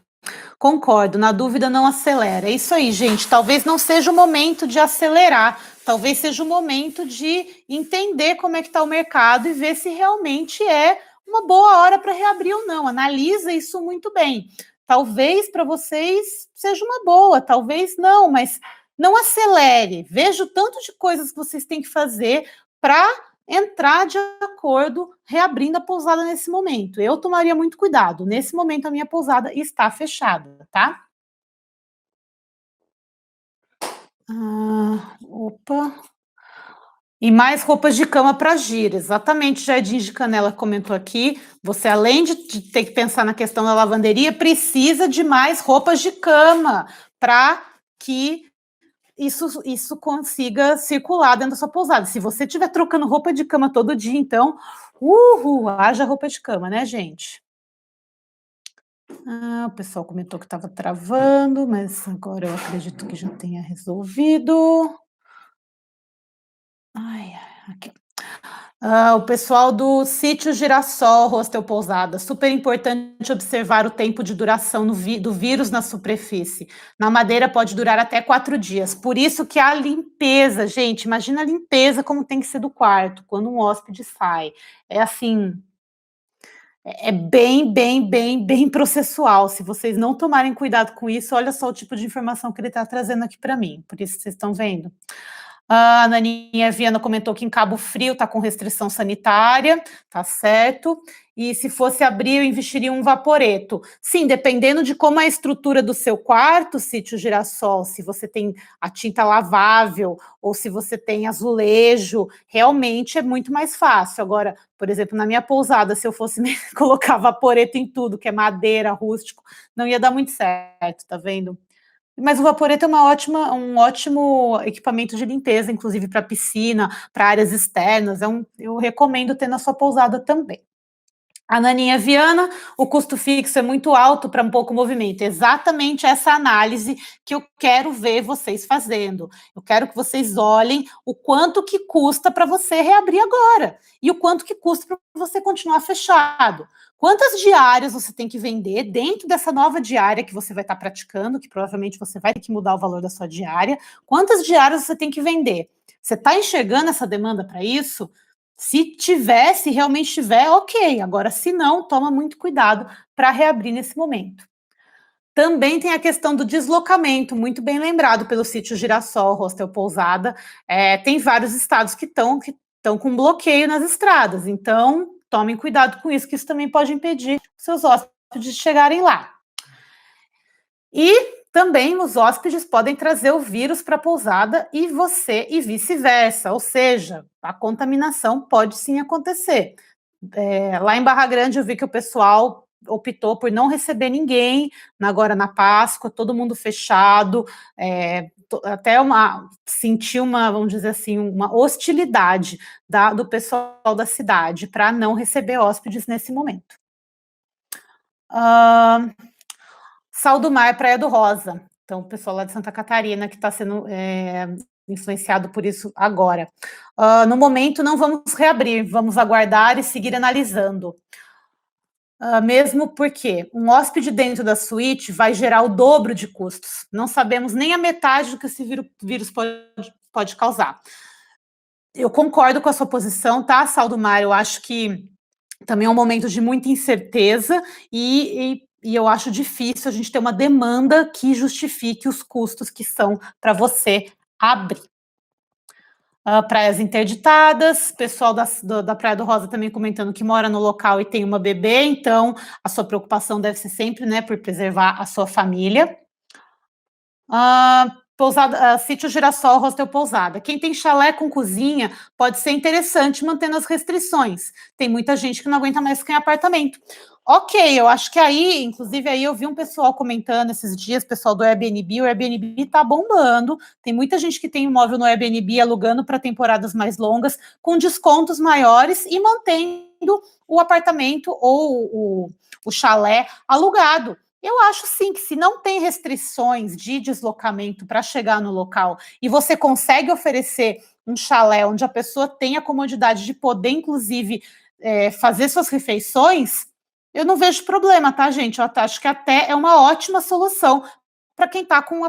Concordo, na dúvida não acelera. É isso aí, gente. Talvez não seja o momento de acelerar, talvez seja o momento de entender como é que está o mercado e ver se realmente é uma boa hora para reabrir ou não. Analisa isso muito bem. Talvez para vocês seja uma boa, talvez não, mas não acelere. Veja o tanto de coisas que vocês têm que fazer para entrar de acordo, reabrindo a pousada nesse momento. Eu tomaria muito cuidado. Nesse momento, a minha pousada está fechada, tá? Opa. E mais roupas de cama para gira. Exatamente, Jardim de Canela comentou aqui. Você, além de ter que pensar na questão da lavanderia, precisa de mais roupas de cama para que isso consiga circular dentro da sua pousada. Se você estiver trocando roupa de cama todo dia, então, haja roupa de cama, né, gente? O pessoal comentou que estava travando, mas agora eu acredito que já tenha resolvido. Ai, aqui. O pessoal do Sítio Girassol, Hostel Pousada, super importante observar o tempo de duração do vírus na superfície. Na madeira pode durar até 4 dias. Por isso que a limpeza, gente, imagina a limpeza como tem que ser do quarto, quando um hóspede sai. É assim, é bem processual. Se vocês não tomarem cuidado com isso, olha só o tipo de informação que ele está trazendo aqui para mim. Por isso vocês estão vendo. A Naninha Viana comentou que em Cabo Frio está com restrição sanitária, tá certo. E se fosse abrir, eu investiria um vaporeto. Sim, dependendo de como é a estrutura do seu quarto, Sítio Girassol, se você tem a tinta lavável ou se você tem azulejo, realmente é muito mais fácil. Agora, por exemplo, na minha pousada, se eu fosse colocar vaporeto em tudo, que é madeira, rústico, não ia dar muito certo, tá vendo? Mas o vaporeto é um ótimo equipamento de limpeza, inclusive para piscina, para áreas externas. Eu recomendo ter na sua pousada também. A Naninha Viana, o custo fixo é muito alto para um pouco movimento. Exatamente essa análise que eu quero ver vocês fazendo. Eu quero que vocês olhem o quanto que custa para você reabrir agora e o quanto que custa para você continuar fechado. Quantas diárias você tem que vender dentro dessa nova diária que você vai estar praticando, que provavelmente você vai ter que mudar o valor da sua diária. Quantas diárias você tem que vender? Você está enxergando essa demanda para isso? Se realmente tiver, ok. Agora, se não, toma muito cuidado para reabrir nesse momento. Também tem a questão do deslocamento, muito bem lembrado pelo Sítio Girassol, Hostel Pousada. Tem vários estados que estão com bloqueio nas estradas, então tomem cuidado com isso, que isso também pode impedir seus hóspedes de chegarem lá. E também os hóspedes podem trazer o vírus para a pousada e você e vice-versa, ou seja, a contaminação pode sim acontecer. Lá em Barra Grande eu vi que o pessoal optou por não receber ninguém agora na Páscoa, todo mundo fechado, até senti vamos dizer assim, uma hostilidade do pessoal da cidade para não receber hóspedes nesse momento. Sal do Mar, Praia do Rosa. Então, o pessoal lá de Santa Catarina que está sendo influenciado por isso agora. No momento, não vamos reabrir, vamos aguardar e seguir analisando. Mesmo porque um hóspede dentro da suíte vai gerar o dobro de custos. Não sabemos nem a metade do que esse vírus pode causar. Eu concordo com a sua posição, tá, Sal do Mar? Eu acho que também é um momento de muita incerteza e eu acho difícil a gente ter uma demanda que justifique os custos que são para você abrir. Praias interditadas, pessoal da Praia do Rosa também comentando que mora no local e tem uma bebê, então a sua preocupação deve ser sempre, né, por preservar a sua família. Pousada, sítio Girassol, hostel pousada. Quem tem chalé com cozinha pode ser interessante mantendo as restrições. Tem muita gente que não aguenta mais ficar em apartamento. Ok, eu acho que aí, inclusive, aí eu vi um pessoal comentando esses dias, pessoal do Airbnb, o Airbnb tá bombando. Tem muita gente que tem imóvel no Airbnb alugando para temporadas mais longas, com descontos maiores e mantendo o apartamento ou o chalé alugado. Eu acho sim que se não tem restrições de deslocamento para chegar no local e você consegue oferecer um chalé onde a pessoa tem a comodidade de poder, inclusive, fazer suas refeições, eu não vejo problema, tá, gente? Eu acho que até é uma ótima solução para quem está com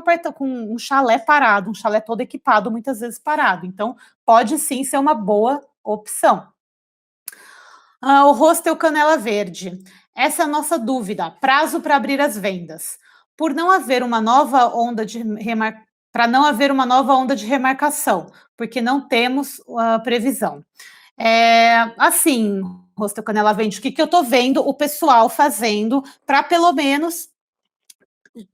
um chalé parado, um chalé todo equipado, muitas vezes parado. Então, pode sim ser uma boa opção. O hostel Canela Verde. Essa é a nossa dúvida. Prazo para abrir as vendas. Por não haver uma nova onda de para não haver uma nova onda de remarcação, porque não temos previsão. Assim, hostel Canela Verde, o que eu estou vendo o pessoal fazendo para pelo menos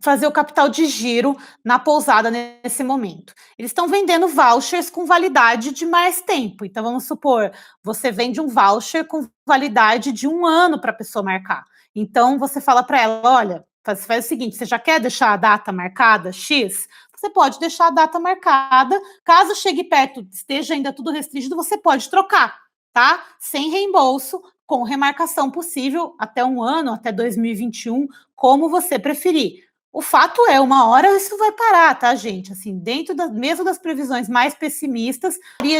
fazer o capital de giro na pousada nesse momento. Eles estão vendendo vouchers com validade de mais tempo. Então, vamos supor, você vende um voucher com validade de 1 ano para a pessoa marcar. Então, você fala para ela: olha, faz o seguinte, você já quer deixar a data marcada, X? Você pode deixar a data marcada. Caso chegue perto, esteja ainda tudo restringido, você pode trocar, tá? Sem reembolso, com remarcação possível até 1 ano, até 2021, como você preferir. O fato é, uma hora isso vai parar, tá, gente? Assim, mesmo das previsões mais pessimistas, de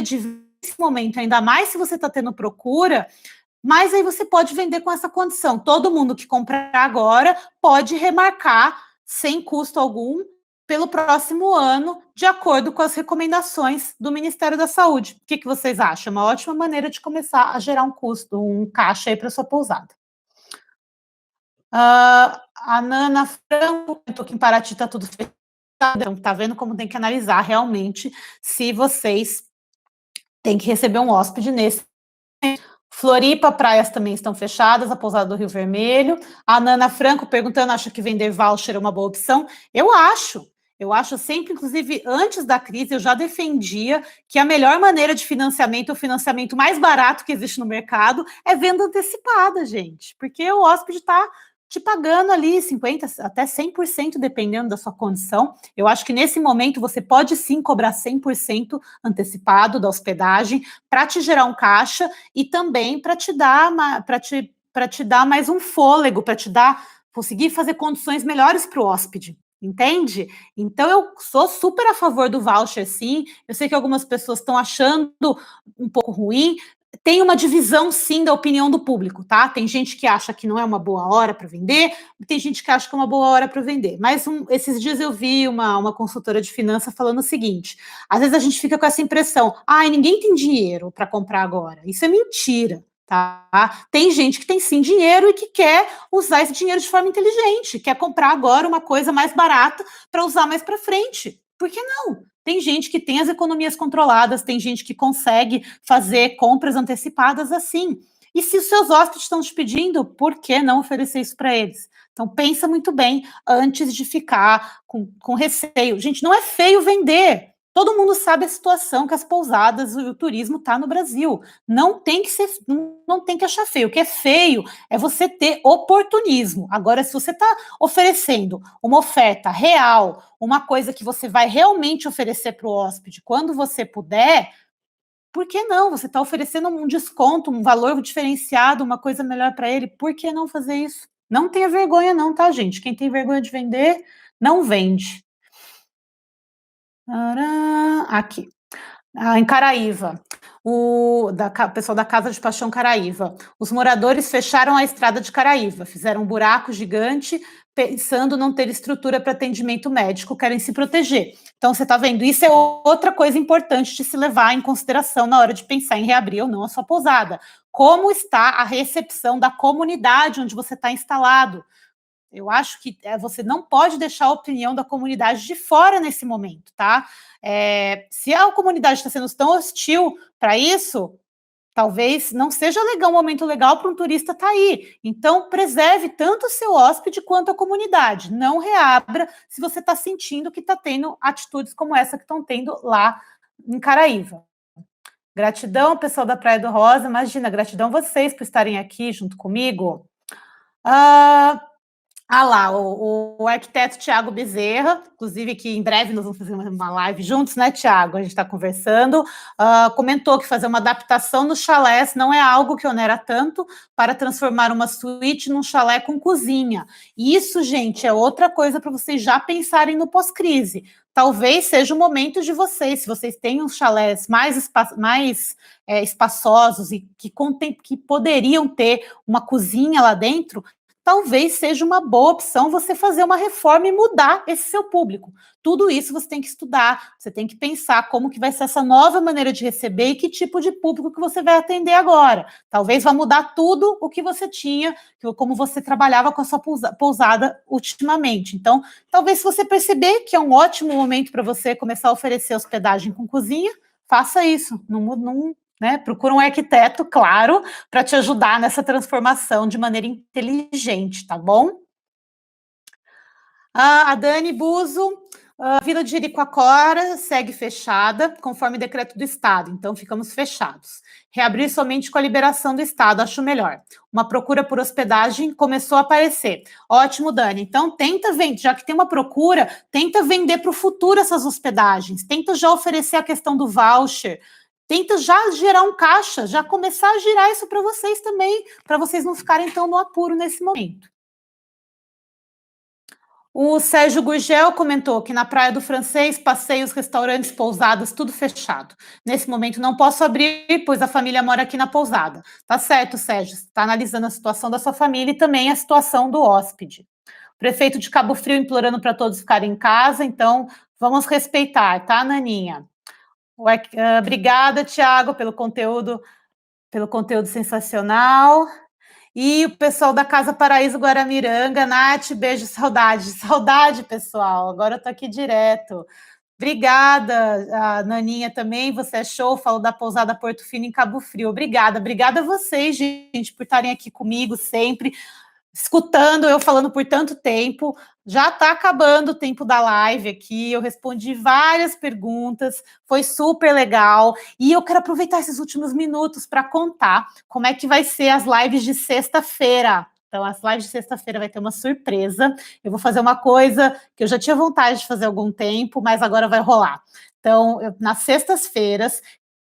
esse momento, ainda mais se você está tendo procura, mas aí você pode vender com essa condição. Todo mundo que comprar agora pode remarcar sem custo algum pelo próximo ano, de acordo com as recomendações do Ministério da Saúde. O que vocês acham? Uma ótima maneira de começar a gerar um custo, um caixa aí para sua pousada. A Nana Franco comentou que em Paraty está tudo fechado, então tá vendo como tem que analisar realmente se vocês têm que receber um hóspede nesse. Floripa, praias também estão fechadas, a pousada do Rio Vermelho. A Nana Franco perguntando, acha que vender voucher é uma boa opção? Eu acho sempre, inclusive antes da crise, eu já defendia que a melhor maneira de financiamento, o financiamento mais barato que existe no mercado, é venda antecipada, gente, porque o hóspede está te pagando ali 50% até 100%, dependendo da sua condição. Eu acho que nesse momento você pode sim cobrar 100% antecipado da hospedagem para te gerar um caixa e também para te dar mais um fôlego, para te dar conseguir fazer condições melhores para o hóspede. Entende? Então eu sou super a favor do voucher, sim. Eu sei que algumas pessoas estão achando um pouco ruim, tem uma divisão, sim, da opinião do público, tá? Tem gente que acha que não é uma boa hora para vender, tem gente que acha que é uma boa hora para vender. Mas esses dias eu vi uma consultora de finanças falando o seguinte: às vezes a gente fica com essa impressão, ninguém tem dinheiro para comprar agora. Isso é mentira. Tá? Tem gente que tem sim dinheiro e que quer usar esse dinheiro de forma inteligente, quer comprar agora uma coisa mais barata para usar mais para frente. Por que não? Tem gente que tem as economias controladas, tem gente que consegue fazer compras antecipadas assim. E se os seus hóspedes estão te pedindo, por que não oferecer isso para eles? Então pensa muito bem antes de ficar com receio. Gente, não é feio vender. Todo mundo sabe a situação que as pousadas e o turismo está no Brasil. Não tem que ser, não tem que achar feio. O que é feio é você ter oportunismo. Agora, se você está oferecendo uma oferta real, uma coisa que você vai realmente oferecer para o hóspede quando você puder, por que não? Você está oferecendo um desconto, um valor diferenciado, uma coisa melhor para ele, por que não fazer isso? Não tenha vergonha, não, tá, gente? Quem tem vergonha de vender, não vende. Aqui. Em Caraíva, pessoal da Casa de Paixão Caraíva. Os moradores fecharam a estrada de Caraíva, fizeram um buraco gigante, pensando não ter estrutura para atendimento médico, querem se proteger. Então, você está vendo, isso é outra coisa importante de se levar em consideração na hora de pensar em reabrir ou não a sua pousada. Como está a recepção da comunidade onde você está instalado? Eu acho que você não pode deixar a opinião da comunidade de fora nesse momento, tá? Se a comunidade está sendo tão hostil para isso, Talvez não seja legal, um momento legal para um turista estar aí. Então, preserve tanto o seu hóspede quanto a comunidade. Não reabra se você está sentindo que está tendo atitudes como essa que estão tendo lá em Caraíva. Gratidão, pessoal da Praia do Rosa. Imagina, gratidão vocês por estarem aqui junto comigo. Ah, lá, o arquiteto Tiago Bezerra, inclusive que em breve nós vamos fazer uma live juntos, né, Tiago? A gente está conversando. Comentou que fazer uma adaptação nos chalés não é algo que onera tanto para transformar uma suíte num chalé com cozinha. Isso, gente, é outra coisa para vocês já pensarem no pós-crise. Talvez seja o momento de vocês, se vocês têm uns chalés mais espaçosos e que poderiam ter uma cozinha lá dentro, talvez seja uma boa opção você fazer uma reforma e mudar esse seu público. Tudo isso você tem que estudar, você tem que pensar como que vai ser essa nova maneira de receber e que tipo de público que você vai atender agora. Talvez vá mudar tudo o que você tinha, como você trabalhava com a sua pousada ultimamente. Então, talvez se você perceber que é um ótimo momento para você começar a oferecer hospedagem com cozinha, faça isso. Não, né? Procura um arquiteto, claro, para te ajudar nessa transformação de maneira inteligente, tá bom? A Dani Buzo, a Vila de Jericoacoara segue fechada, conforme decreto do Estado, então ficamos fechados. Reabrir somente com a liberação do Estado, acho melhor. Uma procura por hospedagem começou a aparecer. Ótimo, Dani. Então, tenta vender, já que tem uma procura, tenta vender para o futuro essas hospedagens, tenta já oferecer a questão do voucher, tenta já gerar um caixa, já começar a girar isso para vocês também, para vocês não ficarem tão no apuro nesse momento. O Sérgio Gurgel comentou que na Praia do Francês, passeios, restaurantes, pousadas, tudo fechado. Nesse momento não posso abrir, pois a família mora aqui na pousada. Tá certo, Sérgio, está analisando a situação da sua família e também a situação do hóspede. O prefeito de Cabo Frio implorando para todos ficarem em casa, então vamos respeitar, tá, Naninha? Obrigada, Tiago, pelo conteúdo sensacional. E o pessoal da Casa Paraíso Guaramiranga, Nath, beijo, saudade. Saudade, pessoal. Agora eu tô aqui direto. Obrigada, a Naninha também, você é show, falou da pousada Porto Fino em Cabo Frio. Obrigada a vocês, gente, por estarem aqui comigo sempre, escutando eu falando por tanto tempo. Já está acabando o tempo da live aqui, eu respondi várias perguntas, foi super legal, e eu quero aproveitar esses últimos minutos para contar como é que vai ser as lives de sexta-feira. Então, as lives de sexta-feira vai ter uma surpresa. Eu vou fazer uma coisa que eu já tinha vontade de fazer há algum tempo, mas agora vai rolar. Então, nas sextas-feiras,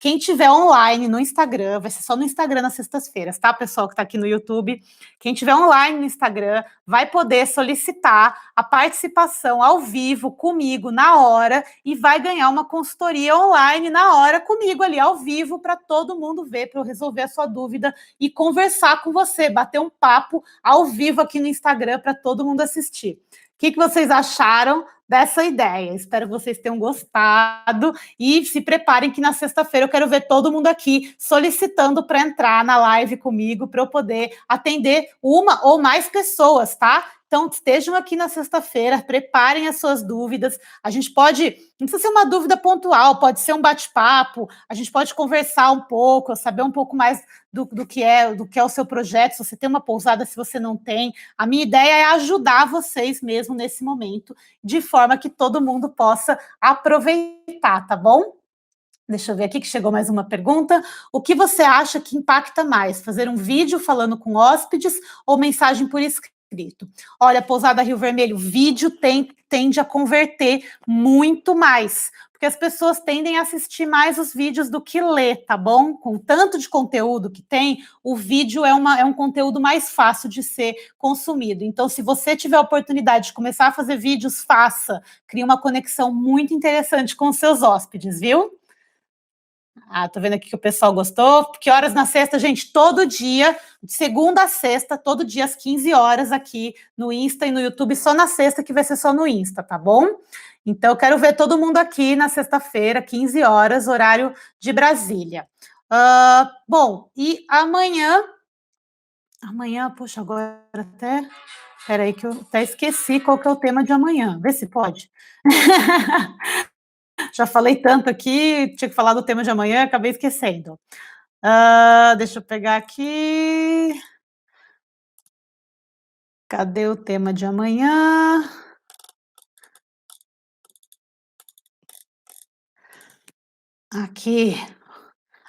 quem tiver online no Instagram, vai ser só no Instagram nas sextas-feiras, tá, pessoal que está aqui no YouTube? Quem tiver online no Instagram vai poder solicitar a participação ao vivo comigo na hora e vai ganhar uma consultoria online na hora comigo ali ao vivo para todo mundo ver, para eu resolver a sua dúvida e conversar com você, bater um papo ao vivo aqui no Instagram para todo mundo assistir. O que vocês acharam dessa ideia? Espero que vocês tenham gostado e se preparem que na sexta-feira eu quero ver todo mundo aqui solicitando para entrar na live comigo para eu poder atender uma ou mais pessoas, tá? Então, estejam aqui na sexta-feira, preparem as suas dúvidas. A gente pode, não precisa ser uma dúvida pontual, pode ser um bate-papo, a gente pode conversar um pouco, saber um pouco mais do que é o seu projeto, se você tem uma pousada, se você não tem. A minha ideia é ajudar vocês mesmo nesse momento, de forma que todo mundo possa aproveitar, tá bom? Deixa eu ver aqui que chegou mais uma pergunta. O que você acha que impacta mais? Fazer um vídeo falando com hóspedes ou mensagem por escrito? Olha, Pousada Rio Vermelho, vídeo tende a converter muito mais, porque as pessoas tendem a assistir mais os vídeos do que ler, tá bom? Com tanto de conteúdo que tem, o vídeo é um conteúdo mais fácil de ser consumido. Então, se você tiver a oportunidade de começar a fazer vídeos, faça. Cria uma conexão muito interessante com os seus hóspedes, viu? Tô vendo aqui que o pessoal gostou. Que horas na sexta, gente? Todo dia, de segunda a sexta, todo dia às 15 horas aqui no Insta e no YouTube, só na sexta que vai ser só no Insta, tá bom? Então, eu quero ver todo mundo aqui na sexta-feira, 15 horas, horário de Brasília. Bom, e amanhã, poxa, agora até... Peraí que eu até esqueci qual que é o tema de amanhã. Vê se pode. Já falei tanto aqui, tinha que falar do tema de amanhã, acabei esquecendo. Deixa eu pegar aqui. Cadê o tema de amanhã? Aqui.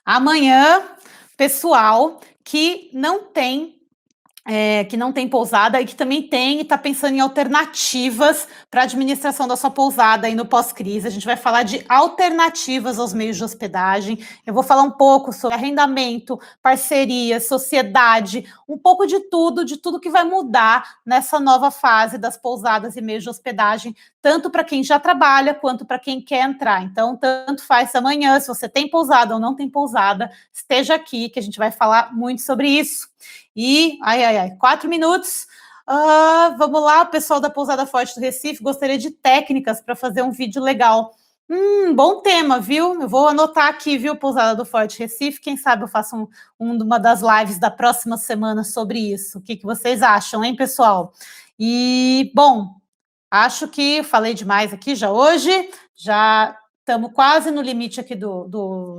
Amanhã, pessoal que não tem pousada e que também tem e está pensando em alternativas para a administração da sua pousada aí no pós-crise. A gente vai falar de alternativas aos meios de hospedagem. Eu vou falar um pouco sobre arrendamento, parceria, sociedade, um pouco de tudo que vai mudar nessa nova fase das pousadas e meios de hospedagem, tanto para quem já trabalha quanto para quem quer entrar. Então, tanto faz amanhã, se você tem pousada ou não tem pousada, esteja aqui que a gente vai falar muito sobre isso. E, 4 minutos. Vamos lá, pessoal da Pousada Forte do Recife, gostaria de técnicas para fazer um vídeo legal. Bom tema, viu? Eu vou anotar aqui, viu, Pousada do Forte Recife. Quem sabe eu faço uma das lives da próxima semana sobre isso. O que vocês acham, hein, pessoal? E, bom, acho que falei demais aqui já hoje, já estamos quase no limite aqui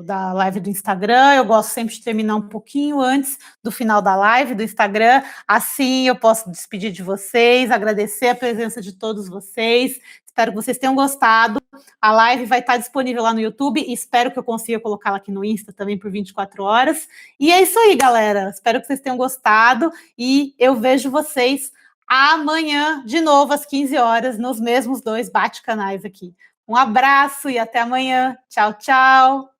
da live do Instagram. Eu gosto sempre de terminar um pouquinho antes do final da live do Instagram, assim eu posso despedir de vocês, agradecer a presença de todos vocês. Espero que vocês tenham gostado. A live vai estar disponível lá no YouTube e espero que eu consiga colocá-la aqui no Insta também por 24 horas. E é isso aí, galera. Espero que vocês tenham gostado e eu vejo vocês amanhã, de novo, às 15 horas, nos mesmos dois bate-canais aqui. Um abraço e até amanhã. Tchau, tchau.